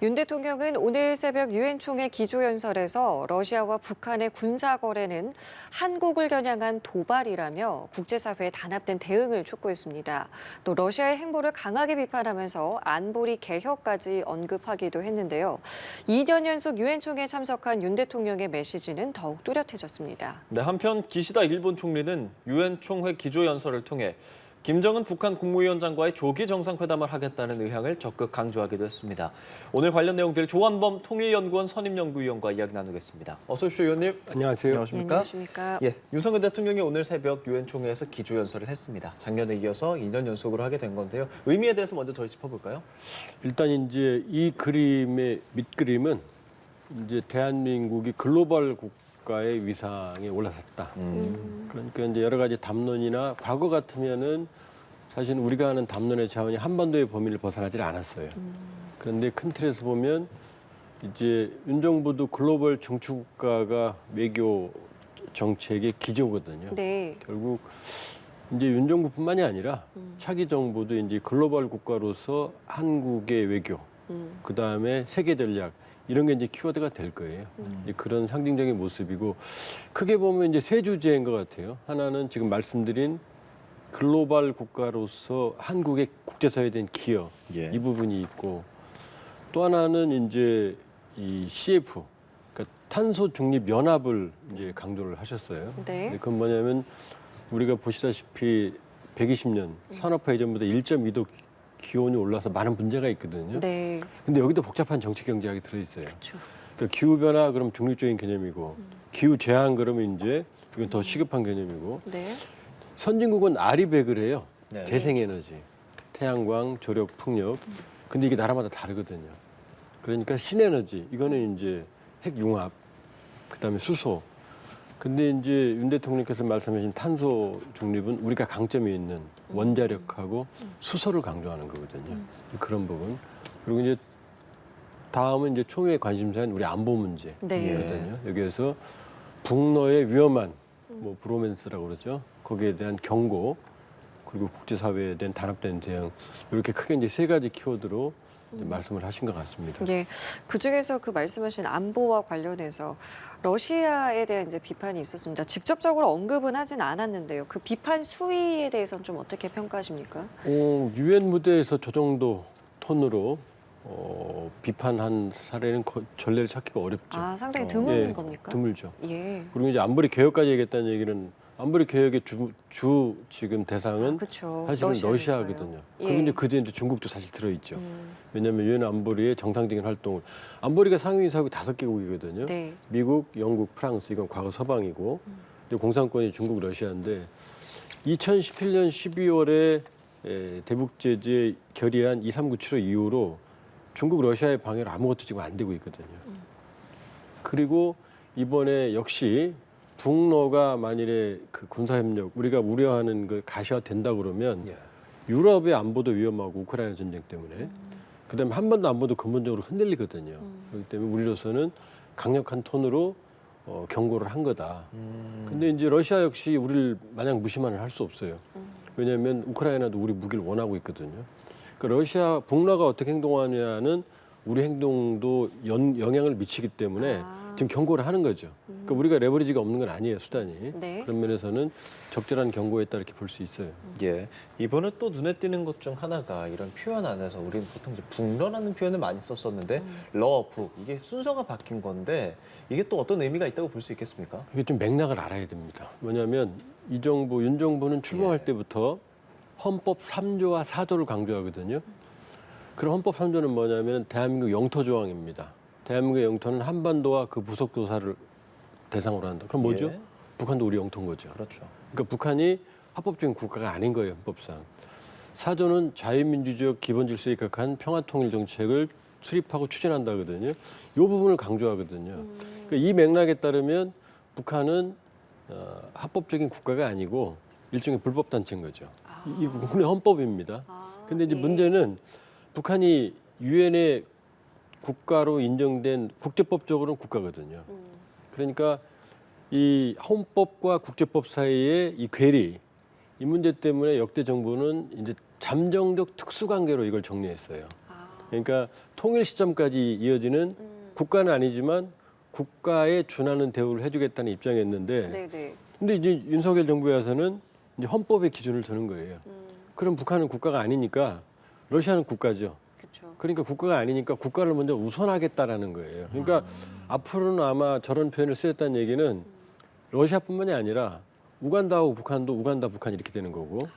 윤 대통령은 오늘 새벽 유엔 총회 기조연설에서 러시아와 북한의 군사 거래는 한국을 겨냥한 도발이라며 국제사회에 단합된 대응을 촉구했습니다. 또 러시아의 행보를 강하게 비판하면서 안보리 개혁까지 언급하기도 했는데요. 2년 연속 유엔 총회에 참석한 윤 대통령의 메시지는 더욱 뚜렷해졌습니다. 네, 한편 기시다 일본 총리는 유엔 총회 기조연설을 통해 김정은 북한 국무위원장과의 조기 정상회담을 하겠다는 의향을 적극 강조하기도 했습니다. 오늘 관련 내용들 조한범 통일연구원 선임연구위원과 이야기 나누겠습니다. 어서 오십시오, 의원님. 안녕하세요. 안녕하십니까? 안녕하십니까? 예, 윤석열 대통령이 오늘 새벽 유엔 총회에서 기조연설을 했습니다. 작년에 이어서 2년 연속으로 하게 된 건데요. 의미에 대해서 먼저 저희 짚어볼까요? 일단 이제 이 그림의 밑그림은 이제 대한민국이 글로벌 국가의 위상에 올라섰다. 그러니까 이제 여러 가지 담론이나 과거 같으면은 사실 우리가 하는 담론의 자원이 한반도의 범위를 벗어나질 않았어요. 그런데 큰 틀에서 보면 이제 윤 정부도 글로벌 중추국가가 외교 정책의 기조거든요. 네. 결국 이제 윤 정부뿐만이 아니라 차기 정부도 이제 글로벌 국가로서 한국의 외교, 그 다음에 세계 전략 이런 게 이제 키워드가 될 거예요. 이제 그런 상징적인 모습이고 크게 보면 이제 세 주제인 것 같아요. 하나는 지금 말씀드린 글로벌 국가로서 한국의 국제사회에 대한 기여 예. 이 부분이 있고 또 하나는 이제 이 CF 그러니까 탄소 중립 연합을 이제 강조를 하셨어요. 네. 그건 뭐냐면 우리가 보시다시피 120년 산업화 이전보다 1.2도 기온이 올라서 많은 문제가 있거든요. 네. 근데 여기도 복잡한 정치 경제학이 들어있어요. 그렇죠. 그러니까 기후 변화 그럼 중립적인 개념이고 기후 재앙 그러면 이제 이건 더 시급한 개념이고 네. 선진국은 아리백을 해요. 네. 재생에너지, 태양광, 조력, 풍력. 근데 이게 나라마다 다르거든요. 그러니까 신에너지 이거는 이제 핵융합, 그다음에 수소. 근데 이제 윤 대통령께서 말씀하신 탄소 중립은 우리가 강점이 있는 원자력하고 수소를 강조하는 거거든요. 그런 부분. 그리고 이제 다음은 이제 총회 관심사인 우리 안보 문제거든요. 네. 여기에서 북러의 위험한 뭐 브로맨스라고 그러죠. 거기에 대한 경고 그리고 국제사회에 대한 단합된 대응 이렇게 크게 이제 세 가지 키워드로 이제 말씀을 하신 것 같습니다. 예, 그 중에서 그 말씀하신 안보와 관련해서 러시아에 대한 이제 비판이 있었습니다. 직접적으로 언급은 하진 않았는데요. 그 비판 수위에 대해서는 좀 어떻게 평가하십니까? 유엔 무대에서 저 정도 톤으로 비판한 사례는 전례를 찾기가 어렵죠. 아, 상당히 드문 예, 겁니까? 드물죠. 예. 그리고 이제 안보리 개혁까지 얘기했다는 얘기는 안보리 개혁의 주 지금 대상은 그렇죠. 사실은 러시아거든요. 그리고 이제 그뒤에 이제 중국도 사실 들어있죠. 왜냐하면 유엔 안보리의 정상적인 활동을 안보리가 상임이사국 5개국이거든요. 네. 미국, 영국, 프랑스 이건 과거 서방이고 이제 공산권이 중국, 러시아인데 2017년 12월에 대북 제재 결의안 2397호 이후로 중국, 러시아의 방해로 아무것도 지금 안 되고 있거든요. 그리고 이번에 역시 북러가 만일에 그 군사협력 우리가 우려하는 그 가시화된다 그러면 예. 유럽의 안보도 위험하고 우크라이나 전쟁 때문에 그다음에 한반도 안보도 근본적으로 흔들리거든요. 그렇기 때문에 우리로서는 강력한 톤으로 경고를 한 거다. 근데 이제 러시아 역시 우리를 마냥 무시만을 할 수 없어요. 왜냐하면 우크라이나도 우리 무기를 원하고 있거든요. 그러니까 러시아 북러가 어떻게 행동하냐는 우리 행동도 영향을 미치기 때문에 지금 경고를 하는 거죠. 그러니까 우리가 레버리지가 없는 건 아니에요, 수단이. 네. 그런 면에서는 적절한 경고였다 이렇게 볼 수 있어요. 예, 이번에 또 눈에 띄는 것 중 하나가 이런 표현 안에서 우리는 보통 이제 북러라는 표현을 많이 썼었는데 러, 북 이게 순서가 바뀐 건데 이게 또 어떤 의미가 있다고 볼 수 있겠습니까? 이게 좀 맥락을 알아야 됩니다. 뭐냐면 이 정부, 윤 정부는 출범할 때부터 헌법 3조와 4조를 강조하거든요. 그럼 헌법 3조는 뭐냐면 대한민국 영토 조항입니다. 대한민국의 영토는 한반도와 그 부속 도사를 대상으로 한다. 그럼 뭐죠? 예. 북한도 우리 영토인 거죠. 그렇죠. 그러니까 북한이 합법적인 국가가 아닌 거예요, 헌법상. 4조는 자유민주적 기본 질서에 입각한 평화통일 정책을 수립하고 추진한다거든요. 이 부분을 강조하거든요. 그러니까 이 맥락에 따르면 북한은 합법적인 국가가 아니고 일종의 불법 단체인 거죠. 이 국내 헌법입니다. 근데 이제 예. 문제는 북한이 유엔의 국가로 인정된 국제법적으로는 국가거든요. 그러니까 이 헌법과 국제법 사이의 이 괴리, 이 문제 때문에 역대 정부는 이제 잠정적 특수관계로 이걸 정리했어요. 그러니까 통일 시점까지 이어지는 국가는 아니지만 국가에 준하는 대우를 해주겠다는 입장이었는데, 네네. 근데 이제 윤석열 정부에서는 이제 헌법의 기준을 두는 거예요. 그럼 북한은 국가가 아니니까 러시아는 국가죠. 그렇죠. 그러니까 국가가 아니니까 국가를 먼저 우선하겠다라는 거예요. 그러니까 앞으로는 아마 저런 표현을 쓰였다는 얘기는 러시아뿐만이 아니라 우간다하고 북한도 우간다, 북한 이렇게 되는 거고,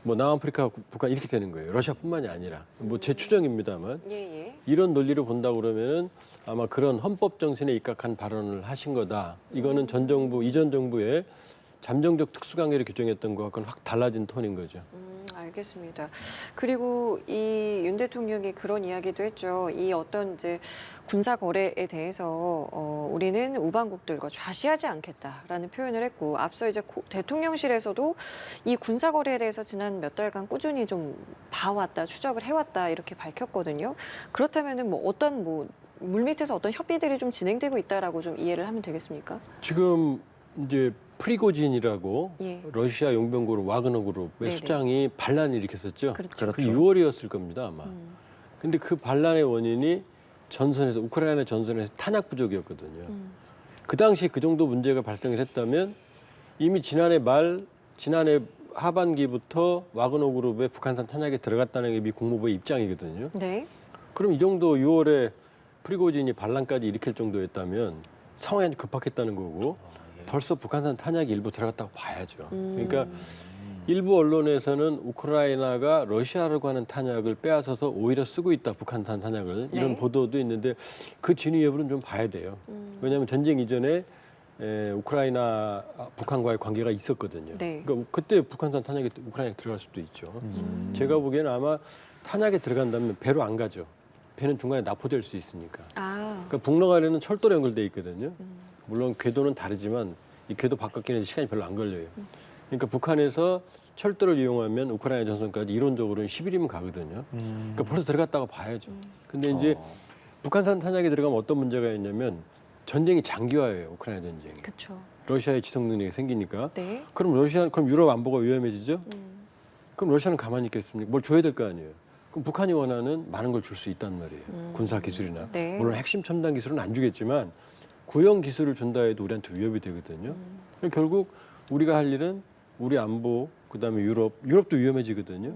뭐 남아프리카, 북한 이렇게 되는 거예요. 러시아뿐만이 아니라. 뭐 제 추정입니다만. 예예. 이런 논리로 본다 그러면은 아마 그런 헌법 정신에 입각한 발언을 하신 거다. 이거는 전 정부, 이전 정부의 잠정적 특수강해를 규정했던 것과는 확 달라진 톤인 거죠. 알겠습니다. 그리고 이 윤 대통령이 그런 이야기도 했죠. 이 어떤 이제 군사 거래에 대해서 우리는 우방국들과 좌시하지 않겠다라는 표현을 했고, 앞서 이제 대통령실에서도 이 군사 거래에 대해서 지난 몇 달간 꾸준히 좀 봐왔다, 추적을 해왔다 이렇게 밝혔거든요. 그렇다면은 뭐 어떤 뭐 물밑에서 어떤 협의들이 좀 진행되고 있다라고 좀 이해를 하면 되겠습니까? 지금 이제 프리고진이라고 예. 러시아 용병그룹 와그너 그룹의 네네. 수장이 반란을 일으켰었죠. 그렇죠. 그 6월이었을 겁니다, 아마. 근데 그 반란의 원인이 전선에서, 우크라이나 전선에서 탄약 부족이었거든요. 그 당시 그 정도 문제가 발생을 했다면 이미 지난해 하반기부터 와그너 그룹의 북한산 탄약에 들어갔다는 게 미 국무부의 입장이거든요. 네. 그럼 이 정도 6월에 프리고진이 반란까지 일으킬 정도였다면 상황이 아주 급박했다는 거고, 벌써 북한산 탄약이 일부 들어갔다고 봐야죠. 그러니까 일부 언론에서는 우크라이나가 러시아라고 하는 탄약을 빼앗아서 오히려 쓰고 있다, 북한산 탄약을. 이런 네. 보도도 있는데 그 진위 여부는 좀 봐야 돼요. 왜냐하면 전쟁 이전에 우크라이나, 북한과의 관계가 있었거든요. 네. 그러니까 그때 북한산 탄약이 우크라이나에 들어갈 수도 있죠. 제가 보기에는 아마 탄약에 들어간다면 배로 안 가죠. 배는 중간에 납포될 수 있으니까. 아. 그러니까 북러간에는 철도로 연결돼 있거든요. 물론 궤도는 다르지만 이 궤도 바뀌는 시간이 별로 안 걸려요. 그러니까 북한에서 철도를 이용하면 우크라이나 전선까지 이론적으로는 10일이면 가거든요. 그러니까 벌써 들어갔다고 봐야죠. 근데 이제 북한산 탄약에 들어가면 어떤 문제가 있냐면 전쟁이 장기화예요. 우크라이나 전쟁이. 그렇죠. 러시아의 지속 능력이 생기니까. 네. 그럼 유럽 안보가 위험해지죠? 그럼 러시아는 가만히 있겠습니까? 뭘 줘야 될 거 아니에요. 그럼 북한이 원하는 많은 걸 줄 수 있단 말이에요. 군사 기술이나. 네. 물론 핵심 첨단 기술은 안 주겠지만 구형 기술을 준다 해도 우리한테 위협이 되거든요. 결국 우리가 할 일은 우리 안보, 그다음에 유럽도 위험해지거든요.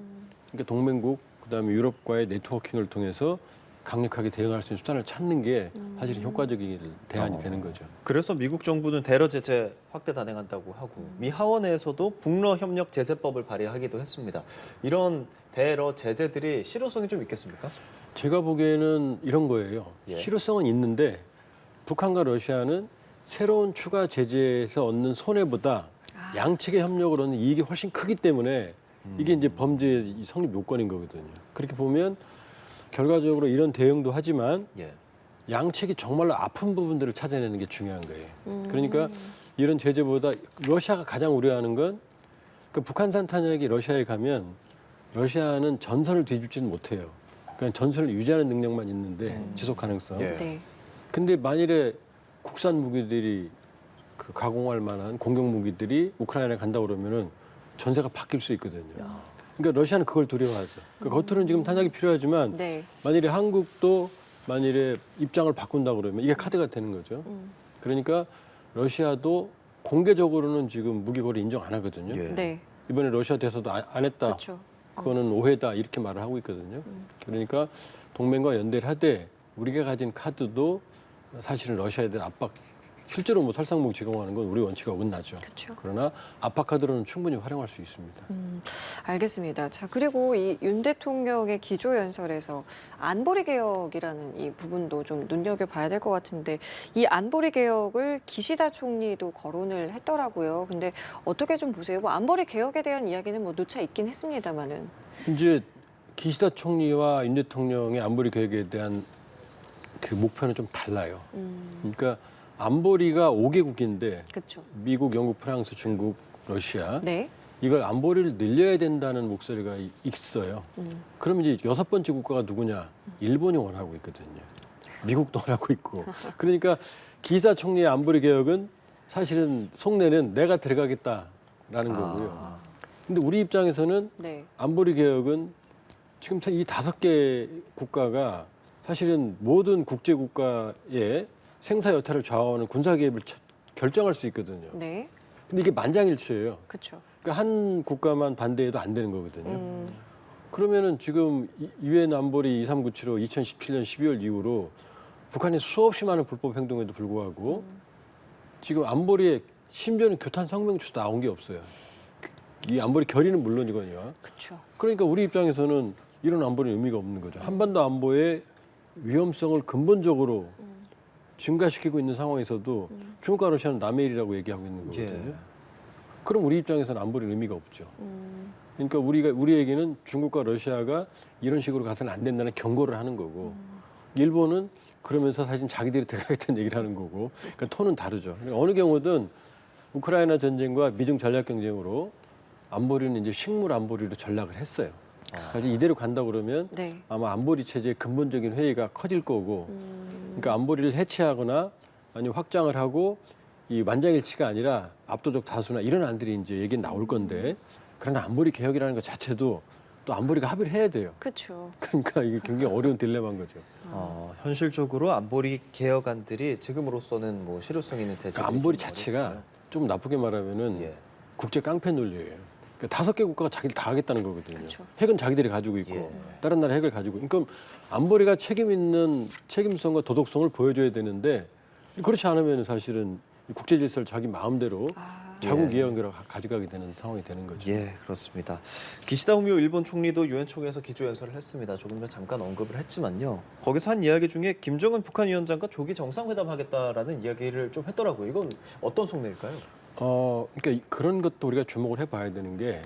그러니까 동맹국, 그다음에 유럽과의 네트워킹을 통해서 강력하게 대응할 수 있는 수단을 찾는 게 사실은 효과적인 대안이 되는 거죠. 그래서 미국 정부는 대러 제재 확대 단행한다고 하고 미 하원에서도 북러 협력 제재법을 발의하기도 했습니다. 이런 대러 제재들이 실효성이 좀 있겠습니까? 제가 보기에는 이런 거예요. 예. 실효성은 있는데 북한과 러시아는 새로운 추가 제재에서 얻는 손해보다 양측의 협력을 얻는 이익이 훨씬 크기 때문에 이게 이제 범죄 성립 요건인 거거든요. 그렇게 보면 결과적으로 이런 대응도 하지만 예. 양측이 정말로 아픈 부분들을 찾아내는 게 중요한 거예요. 그러니까 이런 제재보다 러시아가 가장 우려하는 건 그 북한산 탄약이 러시아에 가면 러시아는 전선을 뒤집지는 못해요. 그러니까 전선을 유지하는 능력만 있는데 지속 가능성. 예. 네. 근데 만일에 국산 무기들이 그 가공할 만한 공격 무기들이 우크라이나에 간다 그러면은 전세가 바뀔 수 있거든요. 그러니까 러시아는 그걸 두려워하죠. 그러니까 겉으로는 지금 탄약이 필요하지만 네. 만일에 한국도 만일에 입장을 바꾼다 그러면 이게 카드가 되는 거죠. 그러니까 러시아도 공개적으로는 지금 무기 거래 인정 안 하거든요. 예. 네. 이번에 러시아 대사도 안 했다. 그렇죠. 그거는 오해다 이렇게 말을 하고 있거든요. 그러니까 동맹과 연대를 하되 우리가 가진 카드도 사실은 러시아에 대한 압박, 실제로 뭐 살상무기 제공하는 건 우리 원칙에 어긋나죠. 그렇죠. 그러나 압박 카드로는 충분히 활용할 수 있습니다. 알겠습니다. 자, 그리고 이 윤 대통령의 기조연설에서 안보리 개혁이라는 이 부분도 좀 눈여겨봐야 될 것 같은데, 이 안보리 개혁을 기시다 총리도 거론을 했더라고요. 근데 어떻게 좀 보세요? 뭐 안보리 개혁에 대한 이야기는 뭐 누차 있긴 했습니다만은. 이제 기시다 총리와 윤 대통령의 안보리 계획에 대한 그 목표는 좀 달라요. 그러니까 안보리가 5개국인데 그렇죠. 미국, 영국, 프랑스, 중국, 러시아 네. 이걸 안보리를 늘려야 된다는 목소리가 있어요. 그럼 이제 6번째 국가가 누구냐? 일본이 원하고 있거든요. 미국도 원하고 있고. 그러니까 기시다 총리의 안보리 개혁은 사실은 속내는 내가 들어가겠다라는 거고요. 근데 우리 입장에서는 네. 안보리 개혁은 지금 이 5개 국가가 사실은 모든 국제 국가의 생사 여타를 좌우하는 군사 개입을 결정할 수 있거든요. 네, 근데 이게 만장일치예요. 그렇죠. 그러니까 한 국가만 반대해도 안 되는 거거든요. 그러면은 지금 유엔 안보리 23975 2017년 12월 이후로 북한이 수없이 많은 불법 행동에도 불구하고 지금 안보리에 심지어는 규탄 성명조차 나온 게 없어요. 이 안보리 결의는 물론이거든요. 그렇죠. 그러니까 우리 입장에서는 이런 안보는 의미가 없는 거죠. 한반도 안보의 위험성을 근본적으로 증가시키고 있는 상황에서도 중국과 러시아는 남의 일이라고 얘기하고 있는 거거든요. 예. 그럼 우리 입장에서는 안보는 의미가 없죠. 그러니까 우리에게는 중국과 러시아가 이런 식으로 가서는 안 된다는 경고를 하는 거고, 일본은 그러면서 사실 자기들이 들어가겠다는 얘기를 하는 거고, 그러니까 톤은 다르죠. 그러니까 어느 경우든 우크라이나 전쟁과 미중 전략 경쟁으로 안보리는 이제 식물 안보리로 전락을 했어요. 그래서 이대로 간다 그러면 네. 아마 안보리 체제의 근본적인 회의가 커질 거고, 그러니까 안보리를 해체하거나 아니면 확장을 하고 이 만장일치가 아니라 압도적 다수나 이런 안들이 이제 얘기는 나올 건데, 그러나 안보리 개혁이라는 것 자체도 또 안보리가 합의를 해야 돼요. 그렇죠. 그러니까 이게 굉장히 어려운 딜레마인 거죠. 현실적으로 안보리 개혁안들이 지금으로서는 뭐 실효성 있는 대책. 그러니까 안보리 자체가 좀 나쁘게 말하면은 예. 국제 깡패 논리예요. 그러니까 5개 국가가 자기들 다 하겠다는 거거든요. 그렇죠. 핵은 자기들이 가지고 있고 예. 다른 나라 핵을 가지고. 그러니까 안보리가 책임 있는 책임성과 도덕성을 보여줘야 되는데 그렇지 않으면 사실은 국제 질서를 자기 마음대로 자국 예. 이해관계로 가져가게 되는 상황이 되는 거죠. 예, 그렇습니다. 기시다 후미오 일본 총리도 유엔 총회에서 기조 연설을 했습니다. 조금 전 잠깐 언급을 했지만요. 거기서 한 이야기 중에 김정은 북한 위원장과 조기 정상회담 하겠다라는 이야기를 좀 했더라고요. 이건 어떤 속내일까요? 그러니까 그런 것도 우리가 주목을 해봐야 되는 게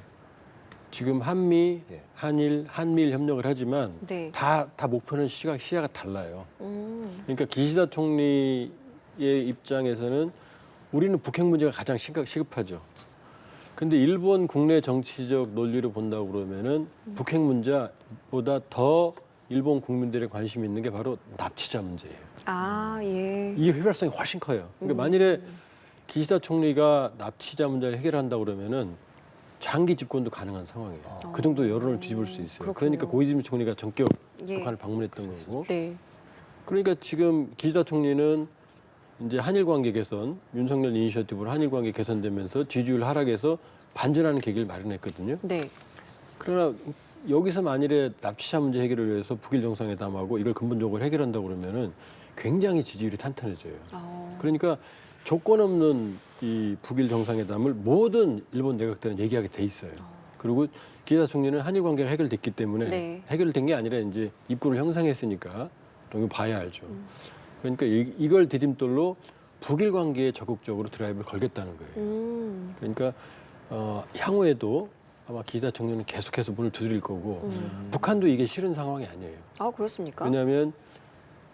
지금 한미, 예. 한일, 한미일 협력을 하지만 네. 다 목표는 시야가 달라요. 음. 그러니까 기시다 총리의 입장에서는 우리는 북핵 문제가 가장 시급하죠. 근데 일본 국내 정치적 논리로 본다고 그러면은 북핵 문제보다 더 일본 국민들의 관심이 있는 게 바로 납치자 문제예요. 아, 예. 이게 휘발성이 훨씬 커요. 그러니까 만일에 기시다 총리가 납치자 문제를 해결한다고 그러면은 장기 집권도 가능한 상황이에요. 그 정도 여론을 뒤집을 수 있어요. 그렇군요. 그러니까 고이즈미 총리가 전격 예. 북한을 방문했던 거고. 네. 그러니까 지금 기시다 총리는 이제 한일 관계 개선, 윤석열 이니셔티브로 한일 관계 개선되면서 지지율 하락해서 반전하는 계기를 마련했거든요. 네. 그러나 여기서 만일에 납치자 문제 해결을 위해서 북일 정상회담하고 이걸 근본적으로 해결한다고 그러면은 굉장히 지지율이 탄탄해져요. 그러니까 조건 없는 이 북일 정상회담을 모든 일본 내각들은 얘기하게 돼 있어요. 그리고 기시다 총리는 한일 관계가 해결됐기 때문에 네. 해결된 게 아니라 이제 입구를 형성했으니까 이거 봐야 알죠. 그러니까 이걸 디딤돌로 북일 관계에 적극적으로 드라이브를 걸겠다는 거예요. 그러니까 향후에도 아마 기시다 총리는 계속해서 문을 두드릴 거고 북한도 이게 싫은 상황이 아니에요. 아, 그렇습니까? 왜냐하면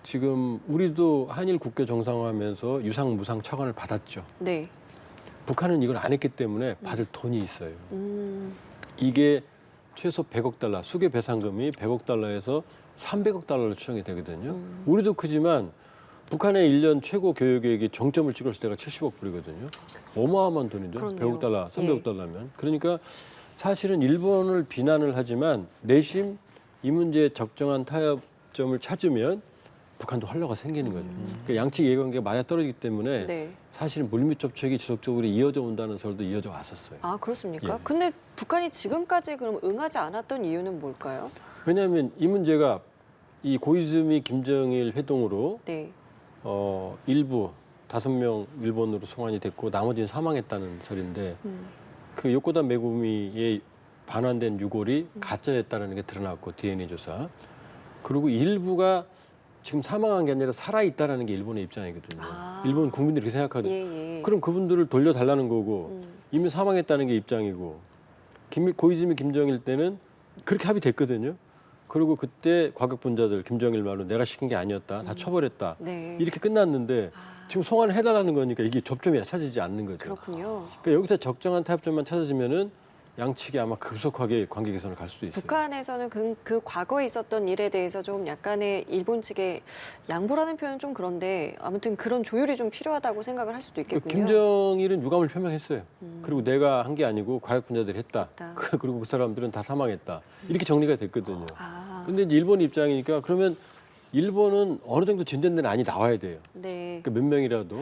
지금 우리도 한일 국교 정상화하면서 유상 무상 처관을 받았죠. 네. 북한은 이걸 안 했기 때문에 받을 돈이 있어요. 음. 이게 최소 100억 달러, 수계 배상금이 100억 달러에서 300억 달러로 추정이 되거든요. 우리도 크지만 북한의 1년 최고 교육계획이 정점을 찍었을 때가 70억 불이거든요. 어마어마한 돈이죠. 그럼요. 100억 달러, 300억 예. 달러면. 그러니까 사실은 일본을 비난을 하지만 내심 이 문제에 적정한 타협점을 찾으면 북한도 활로가 생기는 거죠. 그러니까 양측 이해관계가 맞아떨어지기 때문에 네. 사실은 물밑 접촉이 지속적으로 이어져 온다는 설도 이어져 왔었어요. 아, 그렇습니까? 예. 근데 북한이 지금까지 그럼 응하지 않았던 이유는 뭘까요? 왜냐하면 이 문제가 이 고이즈미 김정일 회동으로 네. 일부 5명 일본으로 송환이 됐고 나머지는 사망했다는 설인데 그 요코다 메구미의 반환된 유골이 가짜였다는 게 드러났고 DNA 조사. 그리고 일부가 지금 사망한 게 아니라 살아있다는 게 일본의 입장이거든요. 아. 일본 국민들이 그렇게 생각하거든요. 예, 예. 그럼 그분들을 돌려달라는 거고 이미 사망했다는 게 입장이고 고이즈미 김정일 때는 그렇게 합의됐거든요. 그리고 그때 과격분자들 김정일 말로 내가 시킨 게 아니었다. 다 처벌했다. 네. 이렇게 끝났는데 지금 송환을 해달라는 거니까 이게 접점이 찾아지지 않는 거죠. 그렇군요. 그러니까 여기서 적정한 타협점만 찾아지면은 양측이 아마 급속하게 관계 개선을 갈 수도 있어요. 북한에서는 그 과거에 있었던 일에 대해서 좀 약간의 일본 측의 양보라는 표현은 좀 그런데 아무튼 그런 조율이 좀 필요하다고 생각을 할 수도 있겠군요. 김정일은 유감을 표명했어요. 음. 그리고 내가 한 게 아니고 과학분자들이 했다. 했다. 그리고 그 사람들은 다 사망했다. 이렇게 정리가 됐거든요. 아, 근데 이제 일본 입장이니까 그러면 일본은 어느 정도 진전된 안이 나와야 돼요. 네. 그러니까 몇 명이라도.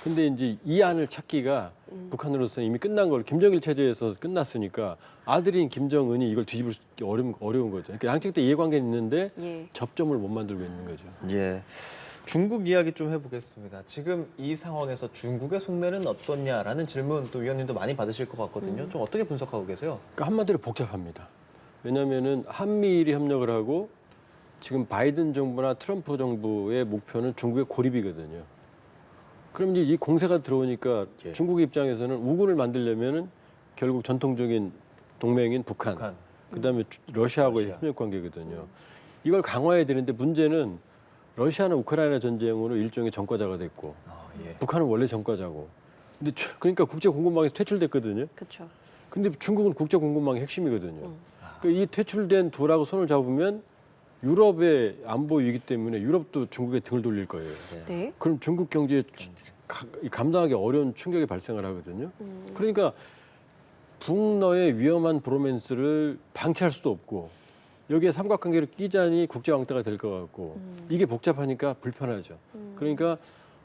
근데 이제 이 안을 찾기가 북한으로서는 이미 끝난 걸 김정일 체제에서 끝났으니까 아들인 김정은이 이걸 뒤집을 수 어려운 거죠. 그러니까 양측 다 이해관계는 있는데 예. 접점을 못 만들고 있는 거죠. 예. 중국 이야기 좀 해보겠습니다. 지금 이 상황에서 중국의 속내는 어떻냐라는 질문 또 위원님도 많이 받으실 것 같거든요. 좀 어떻게 분석하고 계세요? 그러니까 한마디로 복잡합니다. 왜냐하면은 한미일이 협력을 하고 지금 바이든 정부나 트럼프 정부의 목표는 중국의 고립이거든요. 그럼 이제 이 공세가 들어오니까 예. 중국 입장에서는 우군을 만들려면은 결국 전통적인 동맹인 북한. 그다음에 러시아하고의 러시아. 협력 관계거든요. 이걸 강화해야 되는데 문제는 러시아는 우크라이나 전쟁으로 일종의 전과자가 됐고 예. 북한은 원래 전과자고. 근데 그러니까 국제 공급망에서 퇴출됐거든요. 그렇죠. 근데 중국은 국제 공급망의 핵심이거든요. 그러니까 이 퇴출된 둘하고 손을 잡으면 유럽의 안보 위기 때문에 유럽도 중국에 등을 돌릴 거예요. 네. 그럼 중국 경제에 감당하기 어려운 충격이 발생을 하거든요. 그러니까 북러의 위험한 브로맨스를 방치할 수도 없고 여기에 삼각관계를 끼자니 국제 왕따가 될 것 같고 이게 복잡하니까 불편하죠. 그러니까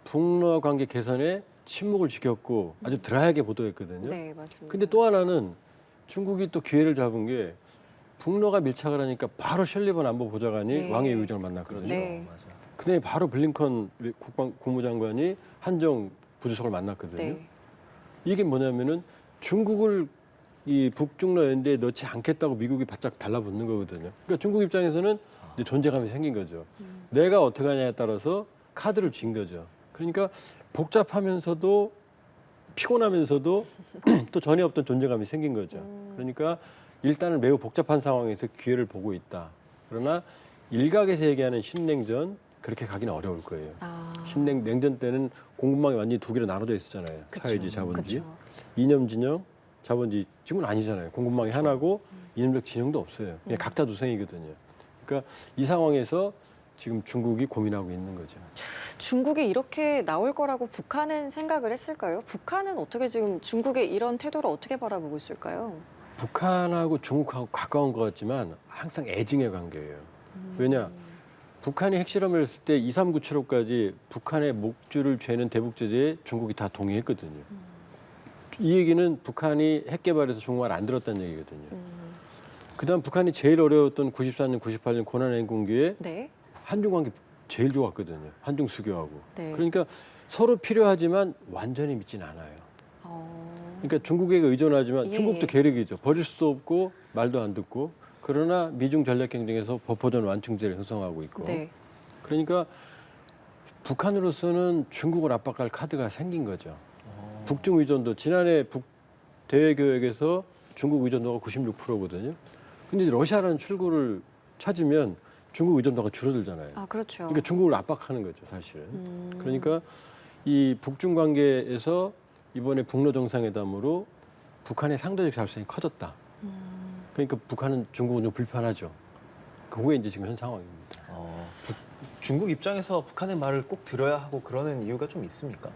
북러 관계 개선에 침묵을 지켰고 아주 드라이하게 보도했거든요. 네, 맞습니다. 근데 또 하나는 중국이 또 기회를 잡은 게 북러가 밀착을 하니까 바로 셜리번 안보보좌관이 네. 왕의 의장을 만났거든요. 그렇죠. 네. 맞아요. 그다음에 바로 블링컨 국무장관이 한정 부주석을 만났거든요. 네. 이게 뭐냐면은 중국을 이 북중러 연대에 넣지 않겠다고 미국이 바짝 달라붙는 거거든요. 그러니까 중국 입장에서는 이제 존재감이 생긴 거죠. 내가 어떻게 하냐에 따라서 카드를 쥔 거죠. 그러니까 복잡하면서도 피곤하면서도 또 전에 없던 존재감이 생긴 거죠. 그러니까 일단은 매우 복잡한 상황에서 기회를 보고 있다. 그러나 일각에서 얘기하는 신냉전 그렇게 가기는 어려울 거예요. 아, 냉전 때는 공급망이 완전히 두 개로 나눠져 있었잖아요. 그쵸. 사회주의, 자본주의. 그쵸. 이념 진영, 자본주의. 지금은 아니잖아요. 공급망이 하나고 이념적 진영도 없어요. 그냥 각자 두성이거든요. 그러니까 이 상황에서 지금 중국이 고민하고 있는 거죠. 중국이 이렇게 나올 거라고 북한은 생각을 했을까요? 북한은 어떻게 지금 중국의 이런 태도를 어떻게 바라보고 있을까요? 북한하고 중국하고 가까운 것 같지만 항상 애증의 관계예요. 왜냐? 북한이 핵실험을 했을 때 23975까지 북한의 목줄을 죄는 대북제재에 중국이 다 동의했거든요. 이 얘기는 북한이 핵 개발해서 중국말 안 들었다는 얘기거든요. 그다음 북한이 제일 어려웠던 94년, 98년 고난 행군기에 네. 한중 관계 제일 좋았거든요. 한중 수교하고. 네. 그러니까 서로 필요하지만 완전히 믿진 않아요. 어, 그러니까 중국에게 의존하지만 예, 중국도 예. 계력이죠. 버릴 수 없고 말도 안 듣고. 그러나 미중 전략 경쟁에서 버퍼전 완충제를 형성하고 있고. 네. 그러니까 북한으로서는 중국을 압박할 카드가 생긴 거죠. 북중 의존도 지난해 북 대외 교역에서 중국 의존도가 96%거든요. 근데 러시아라는 출구를 찾으면 중국 의존도가 줄어들잖아요. 아, 그렇죠. 그러니까 중국을 압박하는 거죠, 사실은. 그러니까 이 북중 관계에서 이번에 북러 정상회담으로 북한의 상대적 자율성이 커졌다. 그러니까 북한은 중국은 좀 불편하죠. 그게 이제 지금 현 상황입니다. 중국 입장에서 북한의 말을 꼭 들어야 하고 그러는 이유가 좀 있습니까?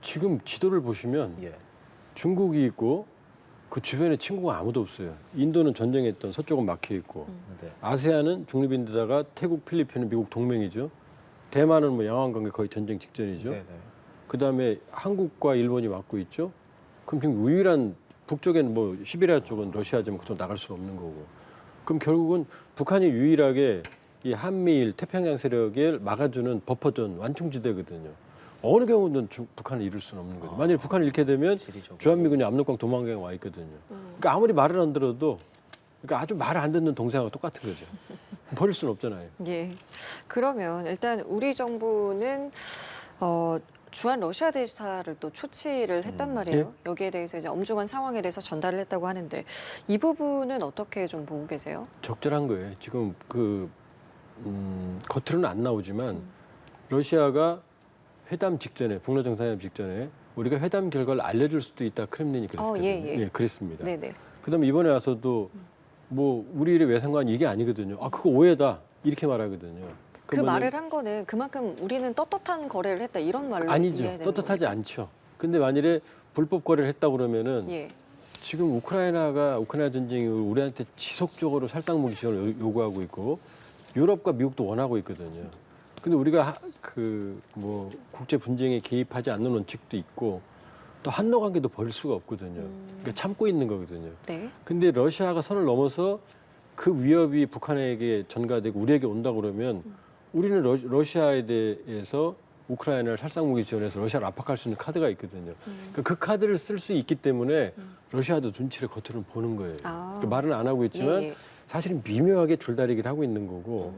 지금 지도를 보시면 예. 중국이 있고 그 주변에 친구가 아무도 없어요. 인도는 전쟁했던 서쪽은 막혀 있고 네. 아세안은 중립인데다가 태국, 필리핀은 미국 동맹이죠. 대만은 뭐 양안 관계 거의 전쟁 직전이죠. 네네. 그다음에 한국과 일본이 막고 있죠. 그럼 지금 유일한 북쪽에는 뭐 시베리아 쪽은 러시아지만 그쪽 나갈 수 없는 거고. 그럼 결국은 북한이 유일하게 이 한미일 태평양 세력을 막아주는 버퍼존 완충지대거든요. 어느 경우든 북한을 잃을 수는 없는 거죠. 만약에 북한을 잃게 되면 지리적으로. 주한미군이 압록강 도망강에 와 있거든요. 그러니까 아무리 말을 안 들어도 그러니까 아주 말을 안 듣는 동생하고 똑같은 거죠. 버릴 수는 없잖아요. 예. 그러면 일단 우리 정부는 주한 러시아 대사를 또 초치를 했단 말이에요. 여기에 대해서 이제 엄중한 상황에 대해서 전달을 했다고 하는데 이 부분은 어떻게 좀 보고 계세요? 적절한 거예요. 지금 겉으로는 안 나오지만 러시아가 회담 직전에 북러 정상회담 직전에 우리가 회담 결과를 알려줄 수도 있다 크렘린이 그랬거든요. 예. 그랬습니다. 네네. 그다음에 이번에 와서도 뭐 우리 일에 왜 상관 이게 아니거든요. 아 그거 오해다 이렇게 말하거든요. 그 말을 한 거는 그만큼 우리는 떳떳한 거래를 했다 이런 말로 아니죠. 이해해야 되는 떳떳하지 않죠. 근데 만일에 불법 거래를 했다 그러면은 예. 지금 우크라이나 전쟁이 우리한테 지속적으로 살상무기 지원을 요구하고 있고 유럽과 미국도 원하고 있거든요. 근데 우리가 그 뭐 국제 분쟁에 개입하지 않는 원칙도 있고 또 한노 관계도 버릴 수가 없거든요. 그러니까 참고 있는 거거든요. 네. 근데 러시아가 선을 넘어서 그 위협이 북한에게 전가되고 우리에게 온다 그러면 우리는 러시아에 대해서 우크라이나를 살상무기 지원해서 러시아를 압박할 수 있는 카드가 있거든요. 그러니까 그 카드를 쓸 수 있기 때문에 러시아도 눈치를 겉으로 보는 거예요. 그러니까 말은 안 하고 있지만 예. 사실은 미묘하게 줄다리기를 하고 있는 거고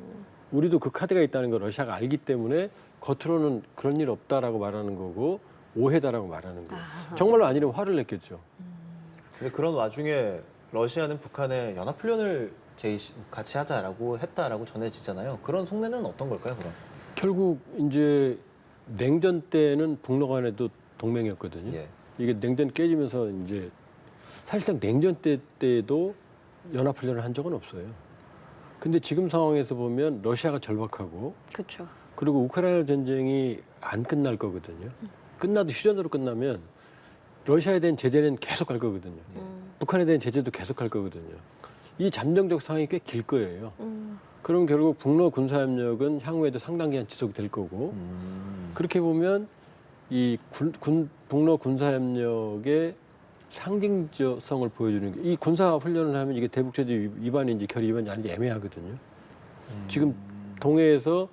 우리도 그 카드가 있다는 걸 러시아가 알기 때문에 겉으로는 그런 일 없다라고 말하는 거고 오해다라고 말하는 거예요. 정말로 아니라면 화를 냈겠죠. 근데 그런 와중에 러시아는 북한에 연합훈련을 같이 하자라고 했다라고 전해지잖아요. 그런 속내는 어떤 걸까요, 그럼? 결국 이제 냉전 때는 북러 간에도 동맹이었거든요. 예. 이게 냉전 깨지면서 이제 사실상 냉전 때도 연합훈련을 한 적은 없어요. 근데 지금 상황에서 보면 러시아가 절박하고 그렇죠. 그리고 우크라이나 전쟁이 안 끝날 거거든요. 끝나도 휴전으로 끝나면 러시아에 대한 제재는 계속 갈 거거든요. 북한에 대한 제재도 계속 갈 거거든요. 이 잠정적 상황이 꽤 길 거예요. 그럼 결국 북러 군사협력은 향후에도 상당 기간 지속이 될 거고 그렇게 보면 이 북러 군사협력의 상징성을 보여주는 게 이 군사훈련을 하면 이게 대북제재 위반인지 결의 위반인지 아닌지 애매하거든요. 지금 동해에서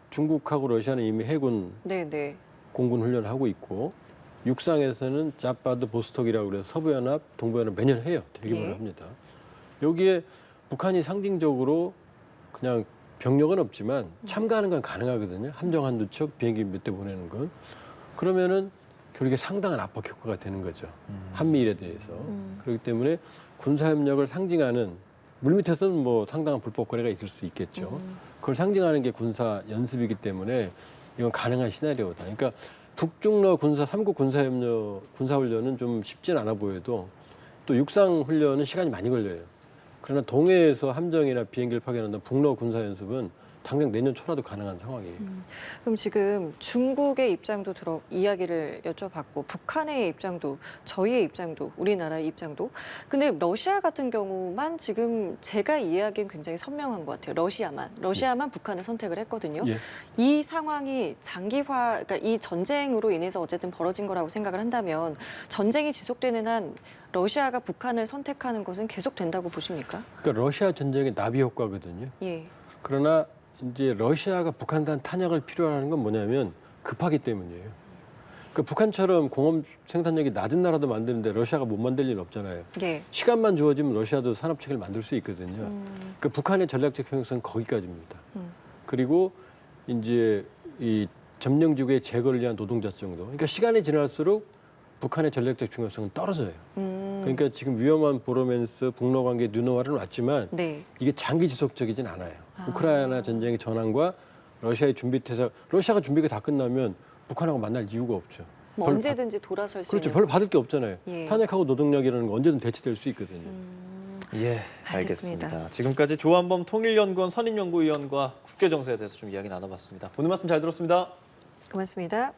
중국하고 러시아는 이미 해군 네네. 공군 훈련을 하고 있고 육상에서는 자파드 보스톡이라고 그래서 서부연합, 동부연합 매년 해요. 대규모로 예. 합니다. 여기에 북한이 상징적으로 그냥 병력은 없지만 참가하는 건 가능하거든요. 함정 한두 척, 비행기 몇 대 보내는 건. 그러면은 결국에 상당한 압박 효과가 되는 거죠. 한미일에 대해서. 그렇기 때문에 군사협력을 상징하는 물밑에서는 뭐 상당한 불법 거래가 있을 수 있겠죠. 그걸 상징하는 게 군사 연습이기 때문에 이건 가능한 시나리오다. 그러니까 북중러 군사 3국 군사훈련은 좀 쉽진 않아 보여도 또 육상훈련은 시간이 많이 걸려요. 그러나 동해에서 함정이나 비행기를 파견한다는 북러 군사연습은 당장 내년 초라도 가능한 상황이에요. 그럼 지금 중국의 입장도 이야기를 여쭤봤고 북한의 입장도 저희의 입장도 우리나라의 입장도 근데 러시아 같은 경우만 지금 제가 이해하기엔 굉장히 선명한 것 같아요. 러시아만 북한을 선택을 했거든요. 예. 이 상황이 장기화, 그러니까 이 전쟁으로 인해서 어쨌든 벌어진 거라고 생각을 한다면 전쟁이 지속되는 한 러시아가 북한을 선택하는 것은 계속 된다고 보십니까? 그러니까 러시아 전쟁의 나비 효과거든요. 예. 그러나 이제 러시아가 북한에 대한 탄약을 필요로 하는 건 뭐냐면 급하기 때문이에요. 그러니까 북한처럼 공업 생산력이 낮은 나라도 만드는데 러시아가 못 만들 일은 없잖아요. 예. 시간만 주어지면 러시아도 산업체계를 만들 수 있거든요. 그러니까 북한의 전략적 형성은 거기까지입니다. 그리고 이제 이 점령지구의 제거를 위한 노동자 정도. 그러니까 시간이 지날수록 북한의 전략적 중요성은 떨어져요. 그러니까 지금 위험한 보로맨스, 북러 관계 뉴노화는 왔지만 네. 이게 장기 지속적이진 않아요. 우크라이나 전쟁의 전환과 러시아의 준비태세, 러시아가 준비가 다 끝나면 북한하고 만날 이유가 없죠. 뭐 언제든지 돌아설 수 그렇죠. 있는. 별로 받을 게 없잖아요. 예. 탄약하고 노동력이라는 거 언제든 대체될 수 있거든요. 예, 알겠습니다. 알겠습니다. 지금까지 조한범 통일연구원 선임연구위원과 국제정세에 대해서 좀 이야기 나눠봤습니다. 오늘 말씀 잘 들었습니다. 고맙습니다.